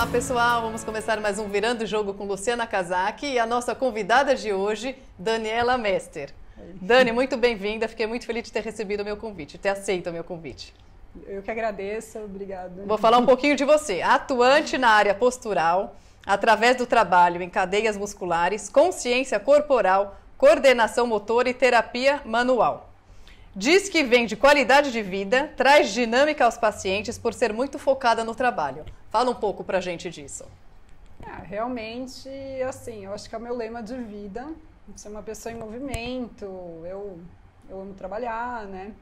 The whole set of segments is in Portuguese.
Olá pessoal, vamos começar mais um Virando o Jogo com Luciana Kazaki e a nossa convidada de hoje, Daniela Mester. Dani, muito bem-vinda, fiquei muito feliz de ter recebido o meu convite, ter aceito o meu convite. Eu que agradeço, obrigada. Vou falar um pouquinho de você, atuante na área postural, através do trabalho em cadeias musculares, consciência corporal, coordenação motora e terapia manual. Diz que vem de qualidade de vida, traz dinâmica aos pacientes por ser muito focada no trabalho. Fala um pouco pra gente disso. Realmente, assim, eu acho que é o meu lema de vida, ser uma pessoa em movimento, eu amo trabalhar, né?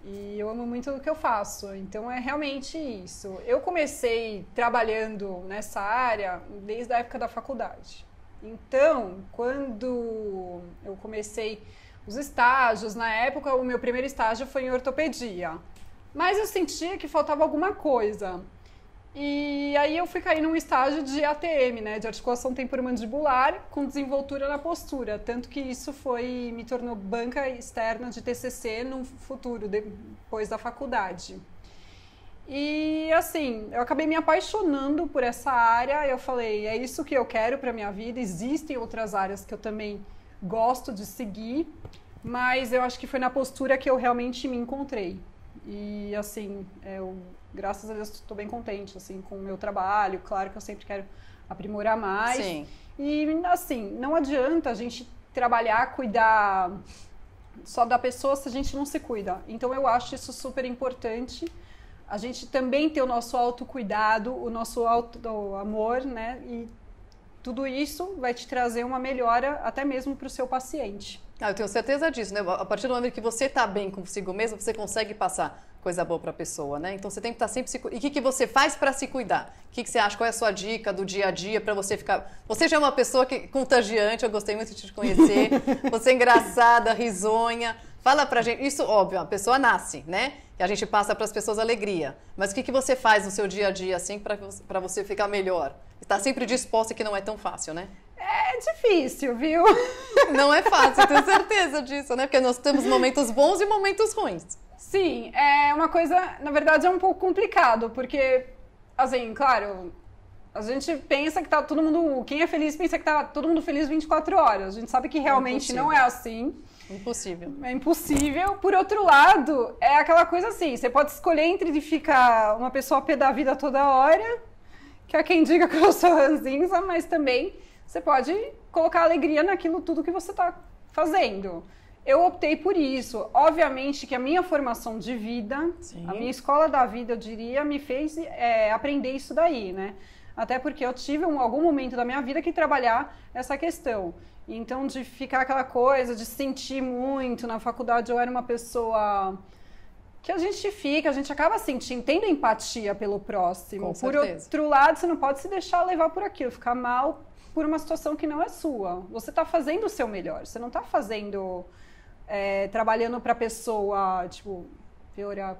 E eu amo muito o que eu faço, então é realmente isso. Eu comecei trabalhando nessa área desde a época da faculdade. Então, quando eu comecei os estágios, na época o meu primeiro estágio foi em ortopedia, mas eu sentia que faltava alguma coisa. E aí eu fui cair num estágio de ATM, né, de articulação temporomandibular, com desenvoltura na postura, tanto que isso me tornou banca externa de TCC no futuro, depois da faculdade. E assim, eu acabei me apaixonando por essa área, eu falei, é isso que eu quero para minha vida, existem outras áreas que eu também gosto de seguir, mas eu acho que foi na postura que eu realmente me encontrei. E assim, graças a Deus estou bem contente assim, com o meu trabalho, claro que eu sempre quero aprimorar mais. Sim. E assim, não adianta a gente trabalhar, cuidar só da pessoa se a gente não se cuida. Então eu acho isso super importante. A gente também ter o nosso autocuidado, o nosso auto-amor, né? E tudo isso vai te trazer uma melhora até mesmo para o seu paciente. Eu tenho certeza disso, né? A partir do momento que você está bem consigo mesmo, você consegue passar coisa boa para a pessoa, né? Então você tem que estar sempre se cuidando. E o que você faz para se cuidar? O que você acha? Qual é a sua dica do dia a dia para você ficar... Você já é uma pessoa contagiante, eu gostei muito de te conhecer. Você é engraçada, risonha. Fala pra gente, isso óbvio, a pessoa nasce, né? E a gente passa para as pessoas alegria. Mas o que você faz no seu dia a dia, assim, para você ficar melhor? Está sempre disposta, que não é tão fácil, né? É difícil, viu? Não é fácil, tenho certeza disso, né? Porque nós temos momentos bons e momentos ruins. Sim, é uma coisa, na verdade é um pouco complicado, porque, assim, claro, a gente pensa que tá todo mundo, quem é feliz pensa que tá todo mundo feliz 24 horas. A gente sabe que realmente não é assim. Impossível. É impossível. Por outro lado, é aquela coisa assim, você pode escolher entre ficar uma pessoa pé da vida toda hora, que há quem diga que eu sou ranzinza, mas também você pode colocar alegria naquilo tudo que você está fazendo. Eu optei por isso. Obviamente que a minha formação de vida, sim, a minha escola da vida, eu diria, me fez aprender isso daí, né? Até porque eu tive algum momento da minha vida que trabalhar essa questão. Então, de ficar aquela coisa, de sentir muito, na faculdade eu era uma pessoa que a gente acaba sentindo, tendo empatia pelo próximo. Com por certeza. Outro lado, você não pode se deixar levar por aquilo, ficar mal por uma situação que não é sua. Você está fazendo o seu melhor, você não está fazendo, trabalhando para a pessoa, tipo, piorar.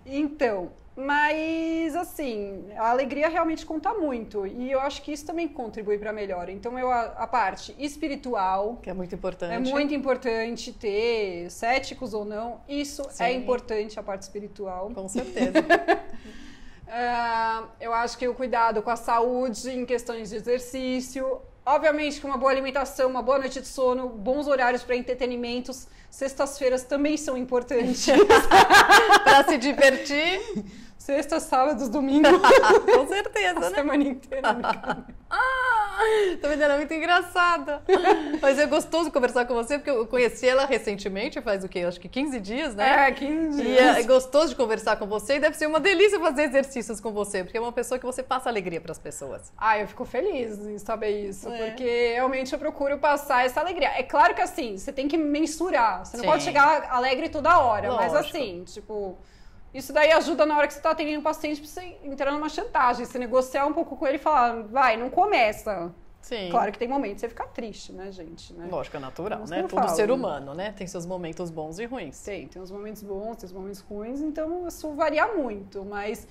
Então, mas assim, a alegria realmente conta muito e eu acho que isso também contribui para a melhora. Então, a parte espiritual, que é muito importante. É muito importante ter, céticos ou não, isso sim, é importante, a parte espiritual. Com certeza. Eu acho que o cuidado com a saúde em questões de exercício, obviamente que uma boa alimentação, uma boa noite de sono, bons horários para entretenimentos, sextas-feiras também são importantes. Para se divertir. Sexta, sábados, domingo. Com certeza, né? A semana inteira. Tá vendo? Ela é muito engraçada. Mas é gostoso conversar com você, porque eu conheci ela recentemente, faz o quê? Acho que 15 dias, né? 15 dias. E é gostoso de conversar com você e deve ser uma delícia fazer exercícios com você, porque é uma pessoa que você passa alegria para as pessoas. Eu fico feliz em saber isso, porque realmente eu procuro passar essa alegria. É claro que assim, você tem que mensurar, você não pode chegar alegre toda hora, lógico, mas assim, tipo... Isso daí ajuda na hora que você está atendendo um paciente para você entrar numa chantagem, você negociar um pouco com ele e falar, vai, não começa. Sim. Claro que tem momentos você ficar triste, né, gente? Né? Lógico, é natural, mas né? Todo ser humano, né? Tem seus momentos bons e ruins. Tem os momentos bons, tem os momentos ruins, então isso varia muito, mas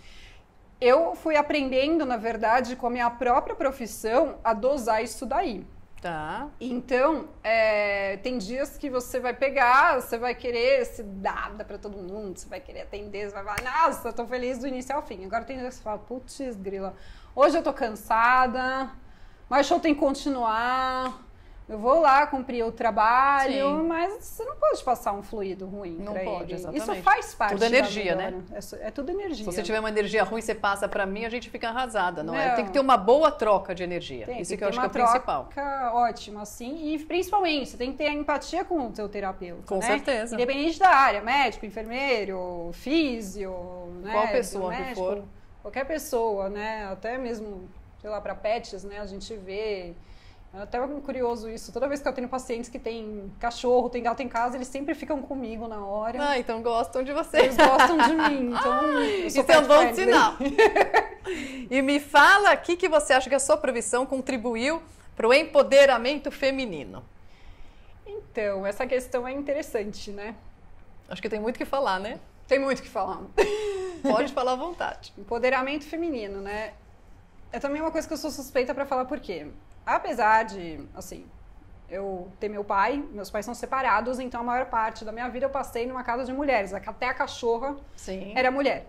eu fui aprendendo, na verdade, com a minha própria profissão, a dosar isso daí. Tá. Então, tem dias que você vai pegar, você vai querer se dar pra todo mundo, você vai querer atender, você vai falar, nossa, eu tô feliz do início ao fim. Agora tem dias que você fala, putz, grila, hoje eu tô cansada, mas o show tem que continuar. Eu vou lá cumprir o trabalho, mas você não pode passar um fluido ruim pra ele. Não pode, exatamente. Isso faz parte tudo energia, né? É tudo energia. Se você tiver uma energia ruim, você passa pra mim, a gente fica arrasada, não é? Tem que ter uma boa troca de energia. Isso que eu acho que é o principal. Troca ótima, assim. E principalmente, você tem que ter a empatia com o seu terapeuta, com certeza. Independente da área, médico, enfermeiro, físio, né? Qual pessoa que for. Qualquer pessoa, né? Até mesmo, sei lá, pra pets, né? A gente vê... Até curioso isso. Toda vez que eu tenho pacientes que tem cachorro, tem gato em casa, eles sempre ficam comigo na hora. Ah, então gostam de você. Eles gostam de mim. Então, isso é um bom sinal. E me fala aqui que você acha que a sua profissão contribuiu para o empoderamento feminino. Então, essa questão é interessante, né? Acho que tem muito o que falar, né? Tem muito o que falar. Pode falar à vontade. Empoderamento feminino, né? É também uma coisa que eu sou suspeita para falar por quê. Apesar de, assim, eu ter meu pai, meus pais são separados, então a maior parte da minha vida eu passei numa casa de mulheres. Até a cachorra era mulher.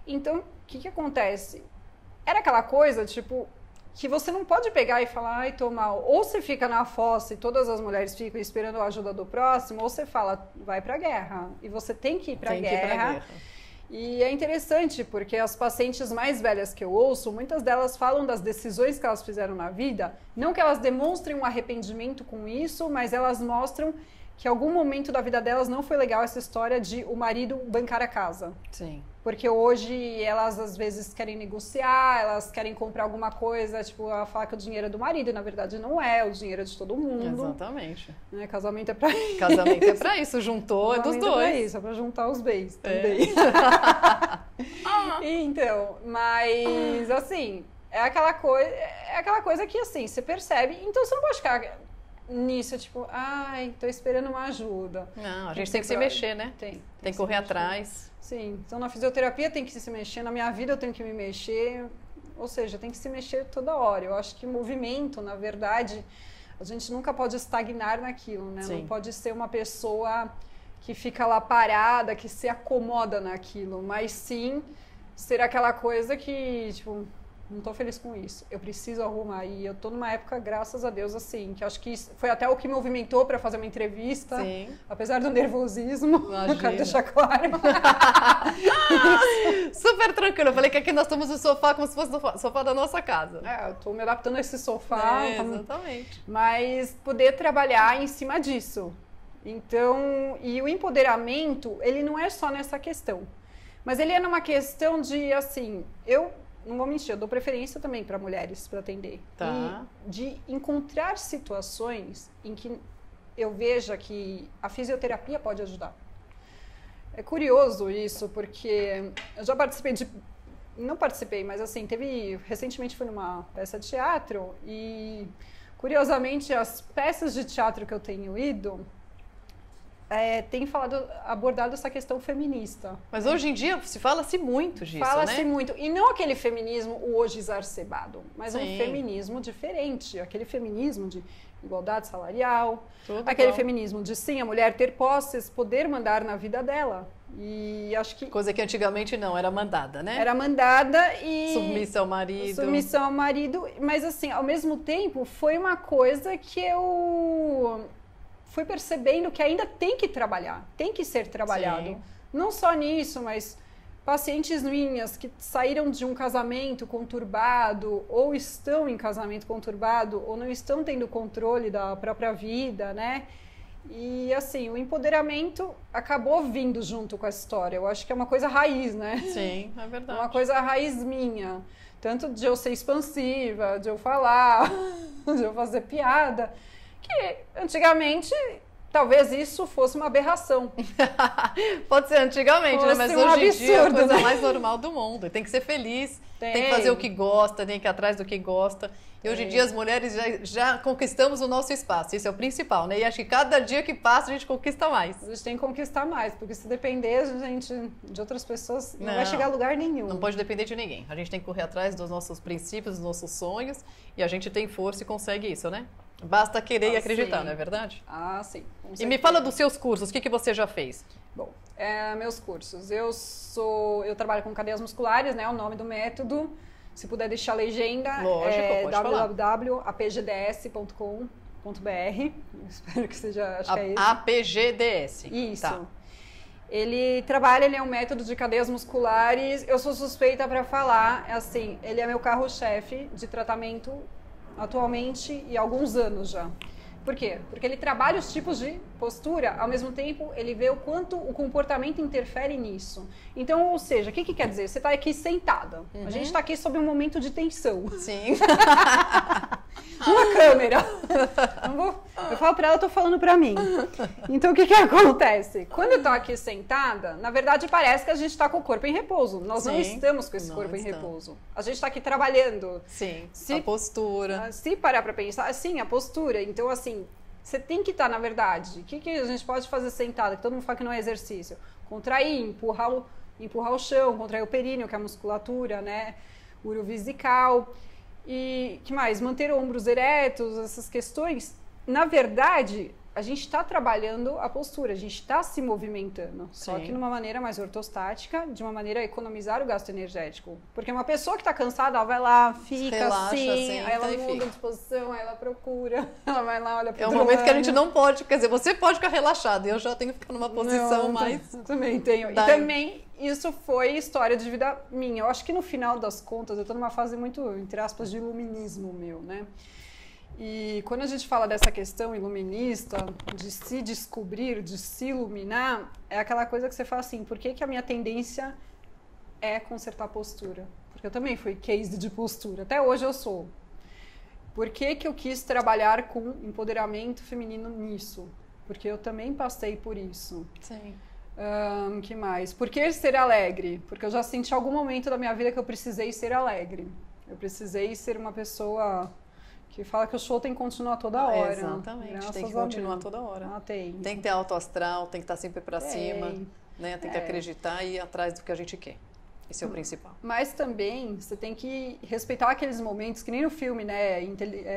Então, o que acontece? Era aquela coisa, tipo, que você não pode pegar e falar, ai, tô mal. Ou você fica na fossa e todas as mulheres ficam esperando a ajuda do próximo, ou você fala, vai pra guerra. E você tem que ir pra guerra. E é interessante, porque as pacientes mais velhas que eu ouço, muitas delas falam das decisões que elas fizeram na vida, não que elas demonstrem um arrependimento com isso, mas elas mostram que em algum momento da vida delas não foi legal essa história de o marido bancar a casa. Sim. Porque hoje elas às vezes querem negociar, elas querem comprar alguma coisa, tipo, ela fala que o dinheiro é do marido, e na verdade não é, o dinheiro é de todo mundo. Exatamente. Né? Casamento é pra isso. Casamento é pra isso, juntou, é dos dois. É pra isso, é pra juntar os bens também. Então, mas assim, é aquela coisa que assim, você percebe, então você não pode ficar nisso, tipo, ai, tô esperando uma ajuda. Não, a gente tem que se mexer, né? Tem que correr atrás. Sim, então na fisioterapia tem que se mexer, na minha vida eu tenho que me mexer, ou seja, tem que se mexer toda hora. Eu acho que movimento, na verdade, a gente nunca pode estagnar naquilo, né? Sim. Não pode ser uma pessoa que fica lá parada, que se acomoda naquilo, mas sim ser aquela coisa que, tipo, não tô feliz com isso, eu preciso arrumar. E eu tô numa época, graças a Deus, assim, que acho que foi até o que me movimentou para fazer uma entrevista. Sim. Apesar do nervosismo, eu quero deixar claro. Super tranquilo. Eu falei que aqui nós estamos no sofá como se fosse o sofá da nossa casa. Eu tô me adaptando a esse sofá. Exatamente. Mas poder trabalhar em cima disso. Então, e o empoderamento, ele não é só nessa questão. Mas ele é numa questão de, assim, eu não vou mentir, eu dou preferência também para mulheres para atender. Tá. E de encontrar situações em que eu veja que a fisioterapia pode ajudar. É curioso isso, porque eu já participei de... Não participei, mas assim, recentemente fui numa peça de teatro e, curiosamente, as peças de teatro que eu tenho ido... tem abordado essa questão feminista. Mas hoje em dia fala-se muito disso, Fala-se muito. E não aquele feminismo hoje exacerbado, mas um feminismo diferente. Aquele feminismo de igualdade salarial, aquele feminismo de sim, a mulher ter posses, poder mandar na vida dela. E acho que... Coisa que antigamente não, era mandada, né? Era mandada e... Submissa ao marido. Submissão ao marido. Mas assim, ao mesmo tempo, foi uma coisa que eu... fui percebendo que ainda tem que trabalhar, tem que ser trabalhado. Sim. Não só nisso, mas pacientes minhas que saíram de um casamento conturbado, ou estão em casamento conturbado, ou não estão tendo controle da própria vida, né? E assim, o empoderamento acabou vindo junto com a história. Eu acho que é uma coisa raiz, né? Sim, é verdade. É uma coisa raiz minha. Tanto de eu ser expansiva, de eu falar, de eu fazer piada... que antigamente talvez isso fosse uma aberração. Pode ser antigamente, né? Mas hoje em dia é a coisa mais normal do mundo. Tem que ser feliz, tem que fazer o que gosta, tem que ir atrás do que gosta. E hoje em dia as mulheres já conquistamos o nosso espaço, isso é o principal, né? E acho que cada dia que passa a gente conquista mais. A gente tem que conquistar mais, porque se depender de outras pessoas, não vai chegar a lugar nenhum. Não pode depender de ninguém. A gente tem que correr atrás dos nossos princípios, dos nossos sonhos, e a gente tem força e consegue isso, né? Basta querer e acreditar, não é verdade? Ah, sim. E me fala dos seus cursos, o que você já fez? Bom, meus cursos. Eu trabalho com cadeias musculares, né? O nome do método. Se puder deixar a legenda, lógico, www.apgds.com.br. Espero que seja, acho que é isso. APGDS. Isso. Tá. Ele é um método de cadeias musculares. Eu sou suspeita para falar, assim, ele é meu carro-chefe de tratamento atualmente e há alguns anos já. Por quê? Porque ele trabalha os tipos de postura, ao mesmo tempo ele vê o quanto o comportamento interfere nisso. Então, ou seja, o que quer dizer? Você está aqui sentada, a gente está aqui sob um momento de tensão. Sim. Uma câmera. Eu falo para ela, eu tô falando para mim. Então, o que acontece? Quando eu tô aqui sentada, na verdade parece que a gente está com o corpo em repouso. Nós não estamos com esse corpo em repouso. A gente está aqui trabalhando. Sim, a postura. Se parar para pensar, sim, a postura. Então, assim, você tem que estar, na verdade. O que a gente pode fazer sentada? Que todo mundo fala que não é exercício. Contrair, empurrar o chão, contrair o períneo, que é a musculatura, né? Urovesical. E que mais? Manter ombros eretos, essas questões. Na verdade, a gente está trabalhando a postura, a gente está se movimentando. Só que de uma maneira mais ortostática, de uma maneira a economizar o gasto energético. Porque uma pessoa que está cansada, ela vai lá, fica relaxa, assim, aí ela muda de posição, aí ela procura, ela vai lá, olha para o É um momento que a gente não pode, quer dizer, você pode ficar relaxado, eu já tenho que ficar numa posição mais... Também tenho. E também, isso foi história de vida minha. Eu acho que no final das contas, eu estou numa fase muito, entre aspas, de iluminismo meu, né? E quando a gente fala dessa questão iluminista, de se descobrir, de se iluminar, é aquela coisa que você fala assim, por que a minha tendência é consertar a postura? Porque eu também fui case de postura, até hoje eu sou. Por que eu quis trabalhar com empoderamento feminino nisso? Porque eu também passei por isso. Sim. Que mais? Por que ser alegre? Porque eu já senti algum momento da minha vida que eu precisei ser alegre. Eu precisei ser uma pessoa... que fala que o show tem que continuar toda hora. Exatamente, tem que continuar toda hora. Tem que ter alto astral, tem que estar sempre para cima, né? Tem que acreditar e ir atrás do que a gente quer. Esse é o principal. Mas também você tem que respeitar aqueles momentos, que nem no filme, né?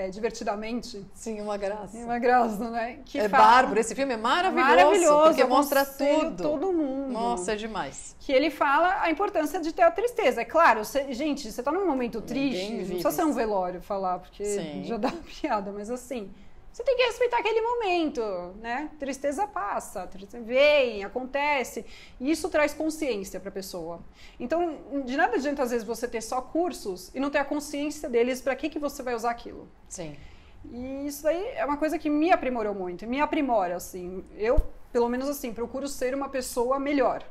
Divertidamente. Sim, uma graça. Uma graça, né? Bárbaro, esse filme é maravilhoso. Porque mostra tudo. Todo mundo. Nossa, é demais. Que ele fala a importância de ter a tristeza. É claro, gente, você tá num momento triste, não precisa ser um velório falar, porque já dá piada, mas assim... Você tem que respeitar aquele momento, né? Tristeza passa, tristeza vem, acontece. E isso traz consciência para a pessoa. Então, de nada adianta, às vezes, você ter só cursos e não ter a consciência deles para que você vai usar aquilo. Sim. E isso aí é uma coisa que me aprimorou muito, me aprimora, assim. Eu, pelo menos assim, procuro ser uma pessoa melhor.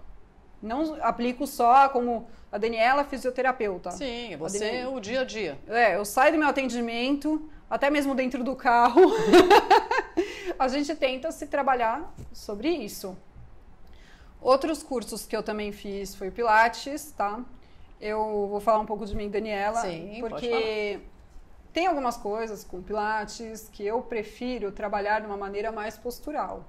Não aplico só como a Daniela, fisioterapeuta. Sim, você é o dia a dia. Eu saio do meu atendimento... até mesmo dentro do carro, a gente tenta se trabalhar sobre isso. Outros cursos que eu também fiz foi Pilates, tá? Eu vou falar um pouco de mim, Daniela, porque tem algumas coisas com Pilates que eu prefiro trabalhar de uma maneira mais postural.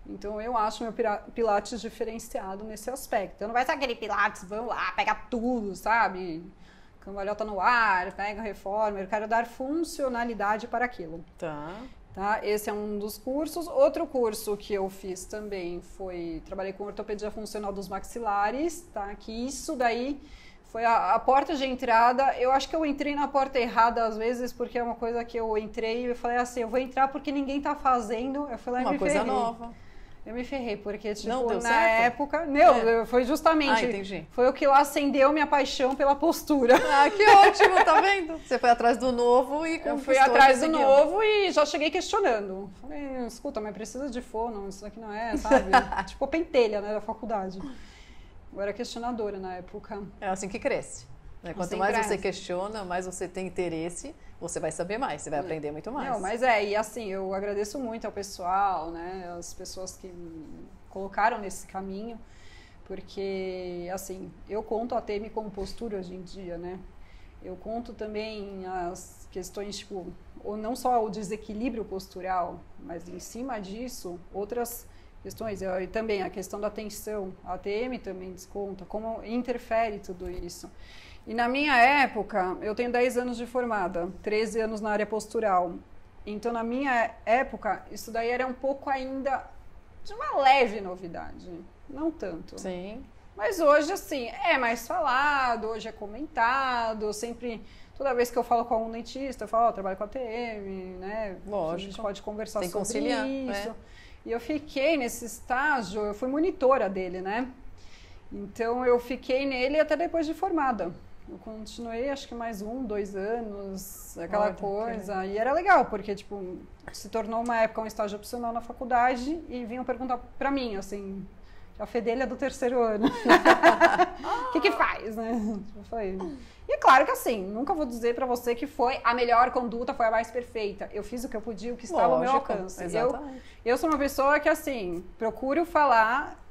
Então, eu acho meu Pilates diferenciado nesse aspecto. Então, não vai ser aquele Pilates, vamos lá, pega tudo, sabe? Cambalhota no ar, pega reforma, eu quero dar funcionalidade para aquilo. Tá? Esse é um dos cursos. Outro curso que eu fiz também trabalhei com ortopedia funcional dos maxilares, tá? Que isso daí foi a porta de entrada. Eu acho que eu entrei na porta errada às vezes, porque é uma coisa que eu entrei e falei assim, eu vou entrar porque ninguém tá fazendo. Eu fui lá e me ferrei. Uma coisa nova. Eu me ferrei, porque, tipo, não deu na certo? Época... foi justamente... entendi. Foi o que lá acendeu minha paixão pela postura. Que ótimo, tá vendo? Você foi atrás do novo e conquistou. Eu fui atrás do novo e já cheguei questionando. Falei, escuta, mas precisa de fono, isso aqui não é, sabe? Tipo, pentelha, né, da faculdade. Eu era questionadora na época. É assim que cresce. Né? Quanto mais você questiona, mais você tem interesse, você vai saber mais, você vai aprender muito mais. Não, mas e assim, eu agradeço muito ao pessoal, né, as pessoas que me colocaram nesse caminho, porque, assim, eu conto a TM como postura hoje em dia, né, eu conto também as questões, tipo, ou não só o desequilíbrio postural, mas em cima disso, outras questões, e também a questão da tensão, a ATM também desconta, como interfere tudo isso. E na minha época, eu tenho 10 anos de formada, 13 anos na área postural. Então, na minha época, isso daí era um pouco ainda de uma leve novidade. Não tanto. Sim. Mas hoje, assim, é mais falado, hoje é comentado, sempre... Toda vez que eu falo com algum dentista, eu falo, eu trabalho com a TM, né? Lógico. A gente pode conversar Tem que sobre conciliar, isso. né? E eu fiquei nesse estágio, eu fui monitora dele, né? Então, eu fiquei nele até depois de formada. Eu continuei, acho que mais 1, 2 anos, aquela coisa. E era legal, porque, tipo, se tornou uma época um estágio opcional na faculdade e vinham perguntar pra mim, assim, a fedelha do 3º ano. O que faz, né? Foi. E é claro que, assim, nunca vou dizer pra você que foi a melhor conduta, foi a mais perfeita. Eu fiz o que eu podia, o que estava ao meu alcance. Eu sou uma pessoa que, assim, procuro falar...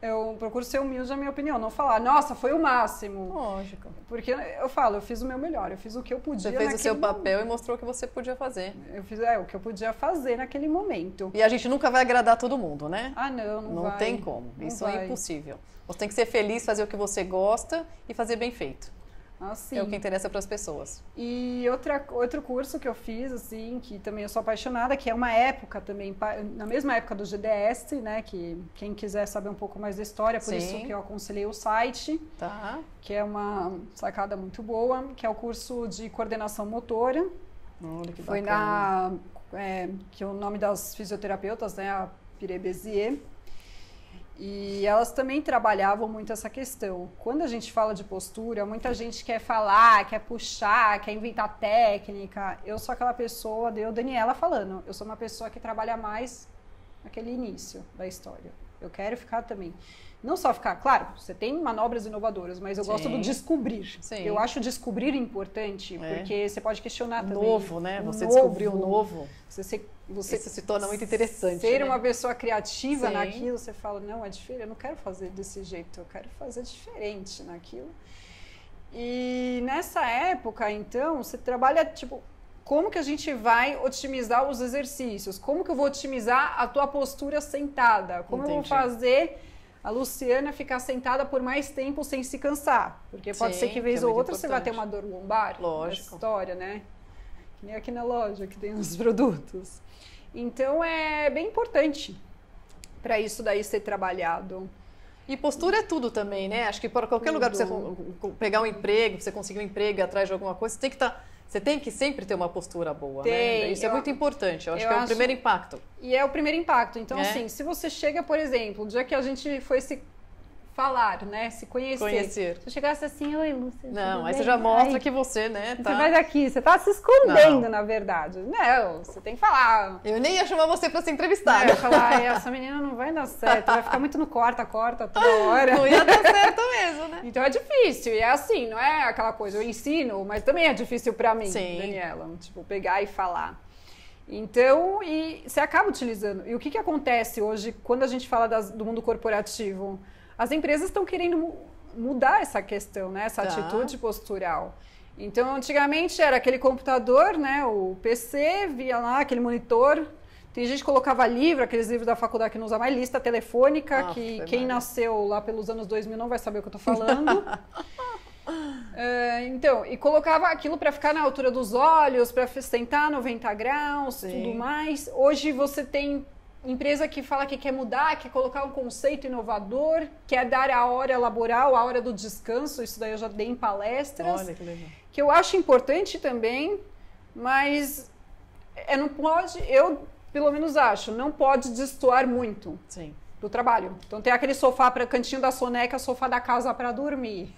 Eu procuro ser humilde na minha opinião, não falar, nossa, foi o máximo. Lógico. Porque eu falo, eu fiz o meu melhor, eu fiz o que eu podia. Você fez o seu papel e mostrou o que você podia fazer. Eu fiz o que eu podia fazer naquele momento. E a gente nunca vai agradar todo mundo, né? Ah, não vai. Não tem como, Não isso vai. é impossível. Você tem que ser feliz, fazer o que você gosta e fazer bem feito. Assim. É o que interessa para as pessoas. E outro curso que eu fiz, assim, que também eu sou apaixonada, que é uma época também, na mesma época do GDS, né, que quem quiser saber um pouco mais da história, por isso que eu aconselhei o site, que é uma sacada muito boa, que é o curso de coordenação motora. Olha que Foi bacana. que é o nome das fisioterapeutas, né, a Piré Bézier. E elas também trabalhavam muito essa questão. Quando a gente fala de postura, muita gente quer falar, quer puxar, quer inventar técnica. Eu sou aquela pessoa, Daniela falando, eu sou uma pessoa que trabalha mais naquele início da história. Eu quero ficar também. Não só ficar, claro, você tem manobras inovadoras, mas eu gosto do descobrir. Sim. Eu acho descobrir importante, porque você pode questionar também. Novo, né? Você descobriu o novo. Isso se torna muito interessante. Ser né? uma pessoa criativa naquilo, você fala, não, é diferente, eu não quero fazer desse jeito, eu quero fazer diferente naquilo. E nessa época, então, você trabalha, tipo, como que a gente vai otimizar os exercícios? Como que eu vou otimizar a tua postura sentada? Como eu vou fazer a Luciana ficar sentada por mais tempo sem se cansar? Porque pode ser que vez ou outra você vai ter uma dor lombar. Lógico. Na história, né? Que nem aqui na loja que tem os produtos. Então, é bem importante para isso daí ser trabalhado. E postura é tudo também, né? Acho que para qualquer lugar para você pegar um emprego, você conseguir um emprego atrás de alguma coisa, você tem que sempre ter uma postura boa, né? Isso é muito importante. Eu acho que é o primeiro impacto. E é o primeiro impacto. Então, assim, se você chega, por exemplo, o dia que a gente foi se falar, né? Se conhecer. Se eu chegasse assim, oi, Lúcia. Não, aí você já mostra que você, né? Você vai daqui, você tá se escondendo, na verdade. Não, você tem que falar. Eu nem ia chamar você pra ser entrevistada. Eu ia falar, essa menina não vai dar certo, vai ficar muito no corta toda hora. Não ia dar certo mesmo, né? Então é difícil, e é assim, não é aquela coisa, eu ensino, mas também é difícil pra mim, Daniela, tipo, pegar e falar. Então, e você acaba utilizando. E o que acontece hoje, quando a gente fala do mundo corporativo? As empresas estão querendo mudar essa questão, né? Essa atitude postural. Então, antigamente era aquele computador, né? O PC, via lá aquele monitor. Tem gente que colocava livro, aqueles livros da faculdade que não usa mais, lista telefônica, que quem nasceu lá pelos anos 2000 não vai saber o que eu tô falando. Então, e colocava aquilo para ficar na altura dos olhos, para sentar 90 graus, tudo mais. Hoje você tem empresa que fala que quer mudar, quer colocar um conceito inovador, quer dar a hora laboral, a hora do descanso. Isso daí eu já dei em palestras. Olha que legal. Que eu acho importante também, mas não pode, eu pelo menos acho, não pode destoar muito. Sim. Do trabalho. Então tem aquele sofá para cantinho da soneca, sofá da casa para dormir.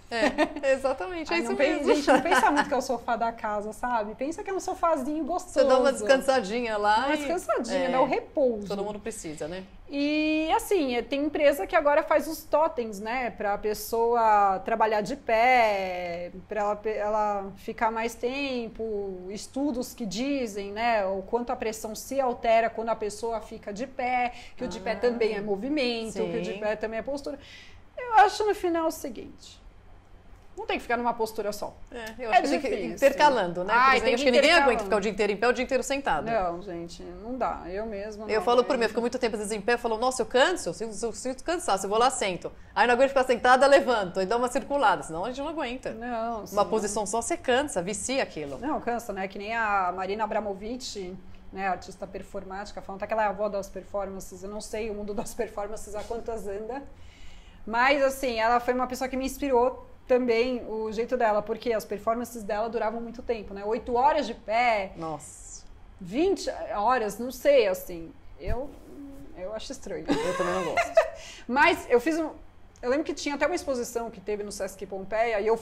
Exatamente, é isso mesmo. Gente, não pensa muito que é o sofá da casa, sabe? Pensa que é um sofazinho gostoso. Você dá uma descansadinha lá. Uma descansadinha, dá o repouso. Todo mundo precisa, né? E assim, tem empresa que agora faz os totens, né? Pra pessoa trabalhar de pé, pra ela ficar mais tempo, estudos que dizem, né? O quanto a pressão se altera quando a pessoa fica de pé, que o de pé também é movimento, que o de pé também é postura. Eu acho no final o seguinte: não tem que ficar numa postura só. Eu acho que tem que ir intercalando, né? Acho que ninguém aguenta ficar o dia inteiro em pé, o dia inteiro sentado. Não, gente, não dá. Eu mesma não. Eu falo por mim, eu fico muito tempo às vezes em pé, eu falo, nossa, eu canso, eu sinto cansaço, eu vou lá, sento. Aí não aguento ficar sentada, levanto, aí dá uma circulada, senão a gente não aguenta. Não. Uma posição só, você cansa, vicia aquilo. Não, cansa, né? Que nem a Marina Abramovic, né, artista performática, falam até que ela é a avó das performances, eu não sei o mundo das performances há quantas anda, mas assim, ela foi uma pessoa que me inspirou também o jeito dela, porque as performances dela duravam muito tempo, né, 8 horas de pé, Nossa. 20 horas, não sei, assim, eu acho estranho. Eu também não gosto. Mas eu fiz eu lembro que tinha até uma exposição que teve no Sesc Pompeia e eu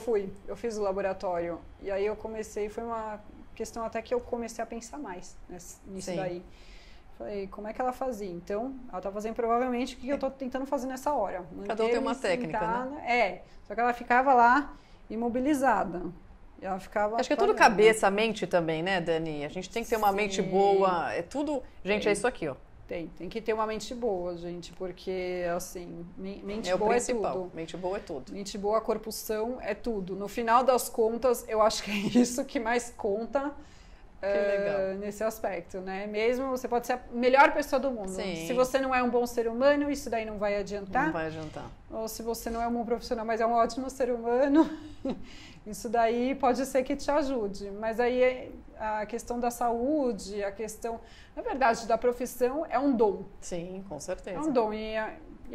fiz o laboratório. E aí eu comecei, foi uma questão até que eu comecei a pensar mais nisso daí. Falei, como é que ela fazia? Então, ela tá fazendo provavelmente o que eu tô tentando fazer nessa hora. Cada um tem uma técnica, né? Só que ela ficava lá imobilizada. E ela ficava Acho que é tudo cabeça, mente também, né, Dani? A gente tem que ter uma mente boa. É tudo... Gente, é isso aqui, ó. Tem que ter uma mente boa, gente, porque, assim, mente é boa é tudo. Mente boa é tudo. Mente boa, corpo são, é tudo. No final das contas, eu acho que é isso que mais conta nesse aspecto, né? Mesmo você pode ser a melhor pessoa do mundo. Sim. Se você não é um bom ser humano, isso daí não vai adiantar. Não vai adiantar. Ou se você não é um bom profissional, mas é um ótimo ser humano, isso daí pode ser que te ajude. Mas aí a questão da saúde, a questão, na verdade, da profissão é um dom. Sim, com certeza. É um dom e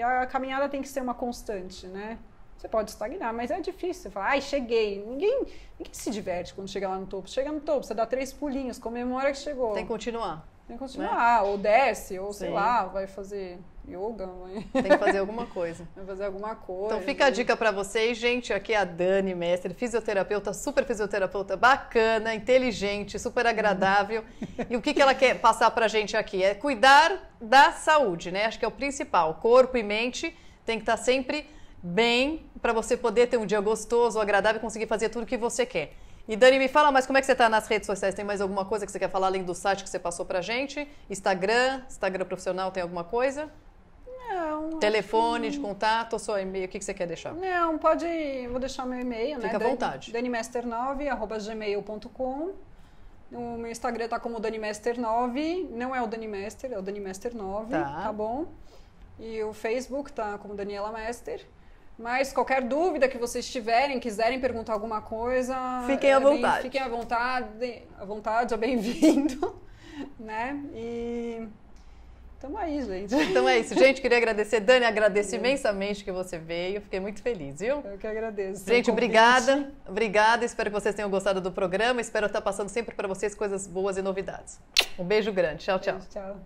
a caminhada tem que ser uma constante, né? Você pode estagnar, mas é difícil. Você fala, ai, cheguei. Ninguém se diverte quando chega lá no topo. Chega no topo, você dá 3 pulinhos, comemora que chegou. Tem que continuar. Tem que continuar, né? Ou desce, ou sei Sim. lá, vai fazer yoga. Tem que fazer alguma coisa. Vai fazer alguma coisa. Então fica a dica pra vocês, gente. Aqui é a Dani Mestre, fisioterapeuta, super fisioterapeuta, bacana, inteligente, super agradável. E o que ela quer passar pra gente aqui? É cuidar da saúde, né? Acho que é o principal. Corpo e mente tem que estar sempre bem para você poder ter um dia gostoso, agradável e conseguir fazer tudo o que você quer. E Dani, me fala mais como é que você está nas redes sociais. Tem mais alguma coisa que você quer falar além do site que você passou pra gente? Instagram profissional, tem alguma coisa? Não. Telefone de contato ou só e-mail? O que você quer deixar? Não, vou deixar meu e-mail, né? Fica à vontade. danimester9@gmail.com. O meu Instagram tá como danimester9, não é o Danimester, é o danimester9, tá bom? E o Facebook tá como Daniela Mester. Mas qualquer dúvida que vocês tiverem, quiserem perguntar alguma coisa... Fiquem à vontade. Fiquem à vontade, é bem-vindo, né? E... Tamo aí, gente. Então é isso, gente. Queria agradecer. Dani, agradeço imensamente que você veio. Fiquei muito feliz, viu? Eu que agradeço. Gente, obrigada. Obrigada. Espero que vocês tenham gostado do programa. Espero estar passando sempre para vocês coisas boas e novidades. Um beijo grande. Tchau, tchau. Tchau.